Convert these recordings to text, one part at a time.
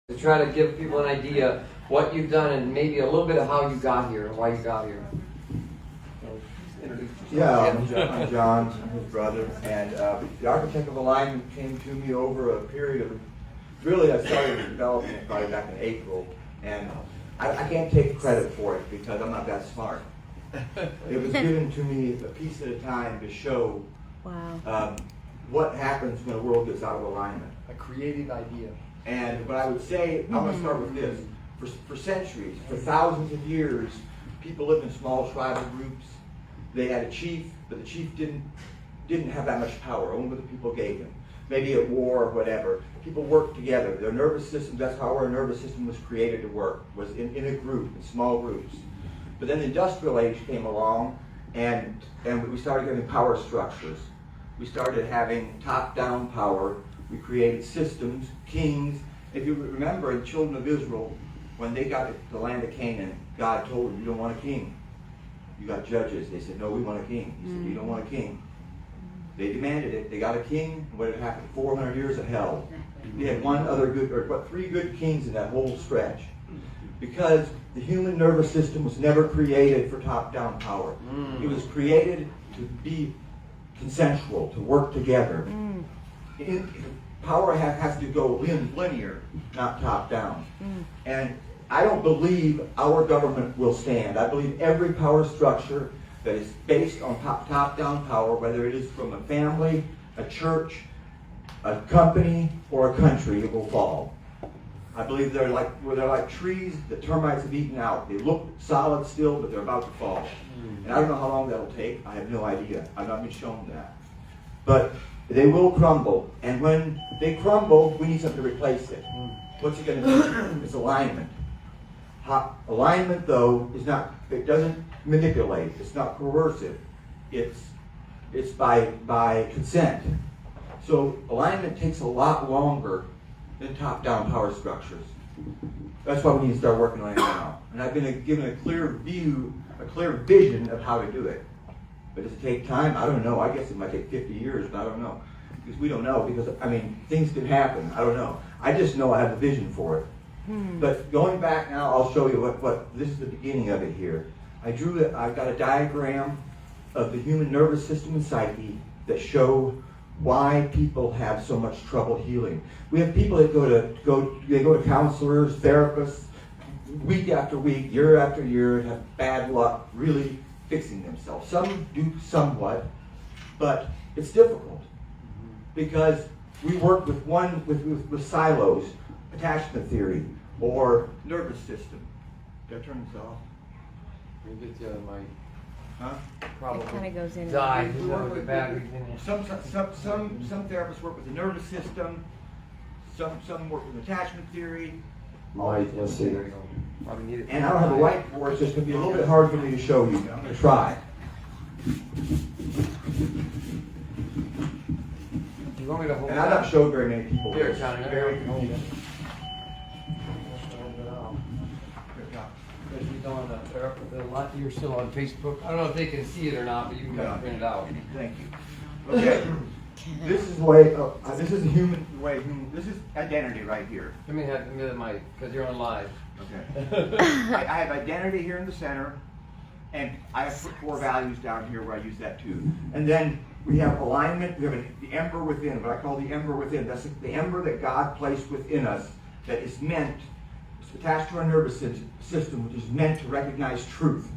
to try to give people an idea what you've done and maybe a little bit of how you got here and why you got here. Yeah, I'm John, I'm his brother, and the Architect of Alignment came to me over a period of, really I started developing it probably back in April, and I can't take credit for it because I'm not that smart. It was given to me a piece at a time to show what happens when a world gets out of alignment. A creative idea. And what I would say, I'm going to start with this. For centuries, for thousands of years, people lived in small tribal groups. They had a chief, but the chief didn't have that much power, only what the people gave him. Maybe at war or whatever. People worked together. Their nervous system, that's how our nervous system was created to work, was in a group, in small groups. But then the industrial age came along, and we started getting power structures. We started having top-down power. We created systems, kings. If you remember, the children of Israel, when they got to the land of Canaan, God told them, you don't want a king. You got judges. They said, no, we want a king. He said, you don't want a king. They demanded it. They got a king. What had happened? 400 years of hell. They had three good kings in that whole stretch. Because the human nervous system was never created for top-down power. It was created to be consensual, to work together. Power has to go linear, not top-down. And I don't believe our government will stand. I believe every power structure that is based on top-down power, whether it is from a family, a church, a company, or a country, it will fall. I believe they're like trees that termites have eaten out. They look solid still, but they're about to fall. And I don't know how long that'll take. I have no idea. I've not been shown that. But they will crumble. And when they crumble, we need something to replace it. What's it going to be? It's alignment. Alignment, though, it doesn't manipulate. It's not coercive. It's by consent. So alignment takes a lot longer than top-down power structures. That's why we need to start working on it now. And I've been given a clear view, a clear vision of how to do it. But does it take time? I don't know. I guess it might take 50 years, but I don't know. Because we don't know. Because, things can happen. I don't know. I just know I have a vision for it. But going back now, I'll show you what this is the beginning of it here. I've got a diagram of the human nervous system and psyche that show why people have so much trouble healing. We have people that go to counselors, therapists, week after week, year after year, and have bad luck really fixing themselves. Some do somewhat, but it's difficult because we work with silos, attachment theory, or nervous system. Did I turn this off? We get the other mic. Huh? Probably It kind of goes in. died. We work with batteries in it. some therapists work with the nervous system. Some work with attachment theory. Right, let's see. There you go. Probably need it. And I don't have a whiteboard, so it's going to be a little bit hard for me to show you. I'm going to try. You want me to hold And it I've up? not showed very many people Here, this. Johnny, here we can hold it. Because you're doing the therapy, you're still on Facebook. I don't know if they can see it or not, but you can print it out. Thank you. Okay. This is the way. This is the human way. This is identity right here. Give me the mic, because you're on live. Okay. I have identity here in the center, and I have put 4 values down here where I use that too. And then we have alignment. We have the ember within, what I call the ember within. That's the ember that God placed within us that is meant, it's attached to our nervous system, which is meant to recognize truth.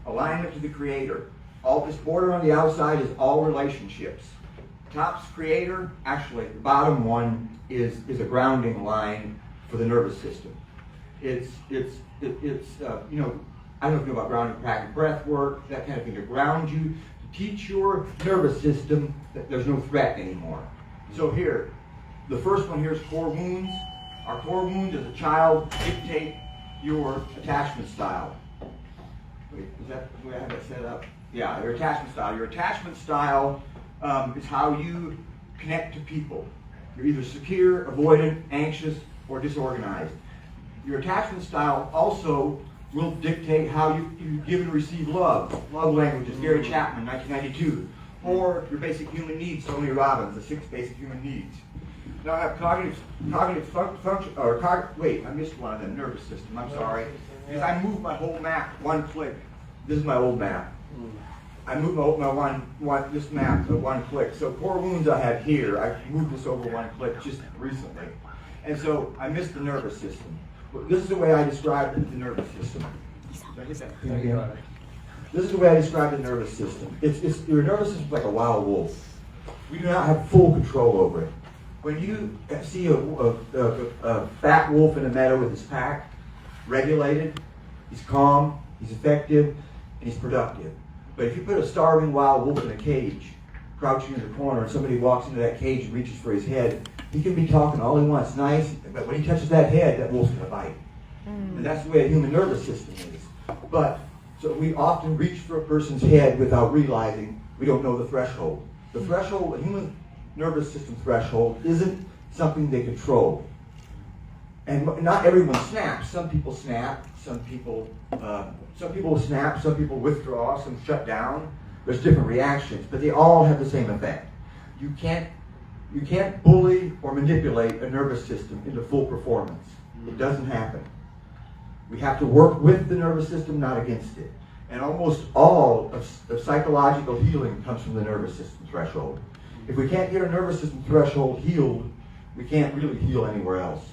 Alignment to the Creator. All this border on the outside is all relationships. Top's Creator, actually, the bottom one is a grounding line for the nervous system. It's I don't know if you know about grounding practice, breath work, that kind of thing, to ground you, to teach your nervous system that there's no threat anymore. So here, the first one here is core wounds. Our core wounds as a child dictate your attachment style. Wait, is that the way I have that set up? Yeah, your attachment style. Your attachment style is how you connect to people. You're either secure, avoidant, anxious, or disorganized. Your attachment style also will dictate how you give and receive love. Love languages, Gary Chapman, 1992. Or your basic human needs, Tony Robbins, the 6 basic human needs. Now I have cognitive function, wait, I missed one of them, nervous system, I'm sorry. Because I moved my whole map one click. This is my old map. I moved this map to one click. So core wounds I have here, I moved this over one click just recently. And so I missed the nervous system. This is the way I describe the nervous system. Did I get that? Yeah. This is the way I describe the nervous system. Your nervous system is like a wild wolf. We do not have full control over it. When you see a fat wolf in a meadow with his pack, regulated, he's calm, he's effective, and he's productive. But if you put a starving wild wolf in a cage, crouching in the corner, and somebody walks into that cage and reaches for his head, he can be talking all he wants, nice, but when he touches that head, that wolf's going to bite. And that's the way a human nervous system is. So we often reach for a person's head without realizing we don't know the threshold. The threshold, the human nervous system threshold, isn't something they control. And not everyone snaps. Some people snap. Some people snap. Some people withdraw. Some shut down. There's different reactions, but they all have the same effect. You can't bully or manipulate a nervous system into full performance. It doesn't happen. We have to work with the nervous system, not against it. And almost all of psychological healing comes from the nervous system threshold. If we can't get our nervous system threshold healed, we can't really heal anywhere else.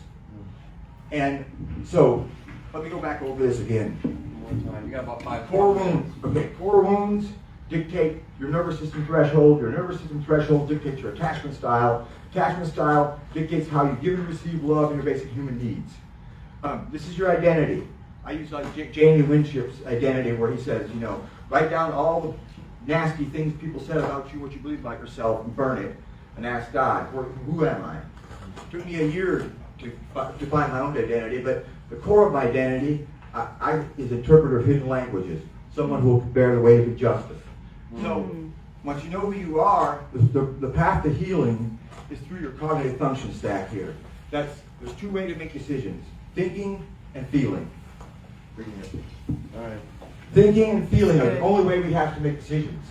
And so, let me go back over this again. One time. You got about 5 Core minutes. wounds. Okay, core wounds dictate your nervous system threshold. Your nervous system threshold dictates your attachment style. Attachment style dictates how you give and receive love and your basic human needs. This is your identity. I use like Jamie Winship's identity, where he says, write down all the nasty things people said about you, what you believe about yourself, and burn it, and ask God, who am I? It took me a year to find my own identity, but the core of my identity is interpreter of hidden languages, someone who will bear the weight of injustice. So, once you know who you are, the path to healing is through your cognitive function stack here. There's two ways to make decisions: thinking and feeling. All right. Thinking and feeling are the only way we have to make decisions.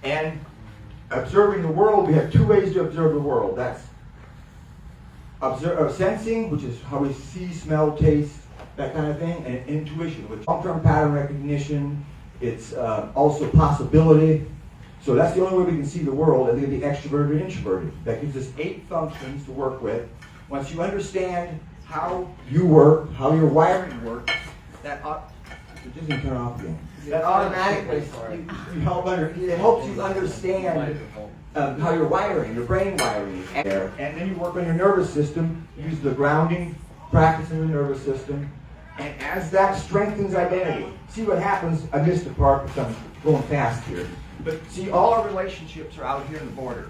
And observing the world, we have two ways to observe the world. That's sensing, which is how we see, smell, taste, that kind of thing, and intuition, which is long-term pattern recognition. It's also possibility. So that's the only way we can see the world, and then the extroverted and introverted. That gives us 8 functions to work with. Once you understand how you work, how your wiring works, it doesn't turn off again. That automatically it helps you understand how your wiring, your brain wiring is there. And then you work on your nervous system, use the grounding practice in the nervous system. And as that strengthens identity, see what happens. I missed the part because I'm going fast here. But see, all our relationships are out here in the border.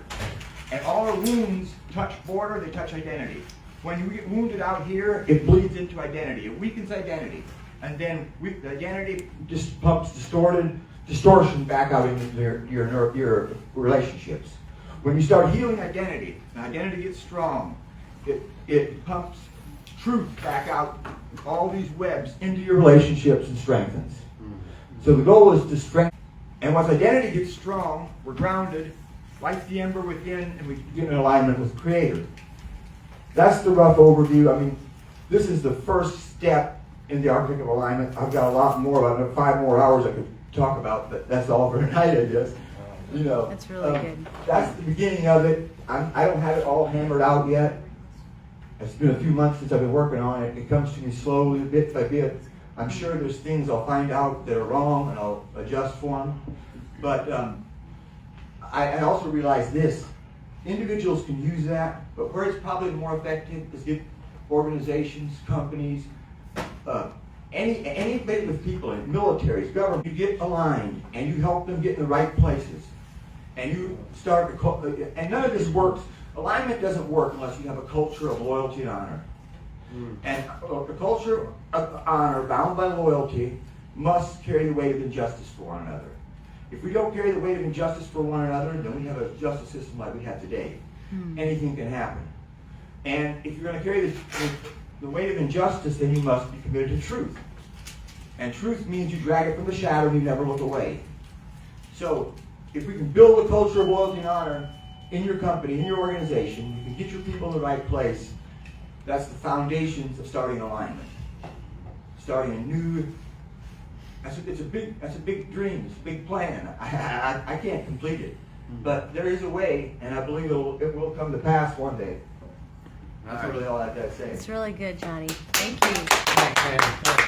And all our wounds touch border, they touch identity. When you get wounded out here, it bleeds into identity. It weakens identity. And then the identity just pumps distortion back out into your relationships. When you start healing identity, and identity gets strong, it pumps truth back out, all these webs into your relationships and strengthens. So the goal is to strengthen. And once identity gets strong, we're grounded, light the ember within, and we get in alignment with the Creator. That's the rough overview. I mean, this is the first step in the architect of alignment. I've got a lot more. I've got 5 more hours I could talk about, but that's all for tonight, I guess. That's really good. That's the beginning of it. I don't have it all hammered out yet. It's been a few months since I've been working on it. It comes to me slowly, bit by bit. I'm sure there's things I'll find out that are wrong, and I'll adjust for them. But I also realize this. Individuals can use that, but where it's probably more effective is get organizations, companies, anybody with people in militaries, government, you get aligned and you help them get in the right places. And you start and none of this works. Alignment doesn't work unless you have a culture of loyalty and honor. And a culture of honor bound by loyalty must carry the weight of injustice for one another. If we don't carry the weight of injustice for one another, then we have a justice system like we have today. Anything can happen. And if you're going to carry the weight of injustice, then you must be committed to truth. And truth means you drag it from the shadow and you never look away. So, if we can build a culture of loyalty and honor, in your company, in your organization, you can get your people in the right place. That's the foundations of starting alignment. Starting a new, that's a big dream, it's a big plan. I can't complete it. But there is a way, and I believe it will come to pass one day. That's really all I have to say. It's really good, Johnny. Thank you. Thanks, man.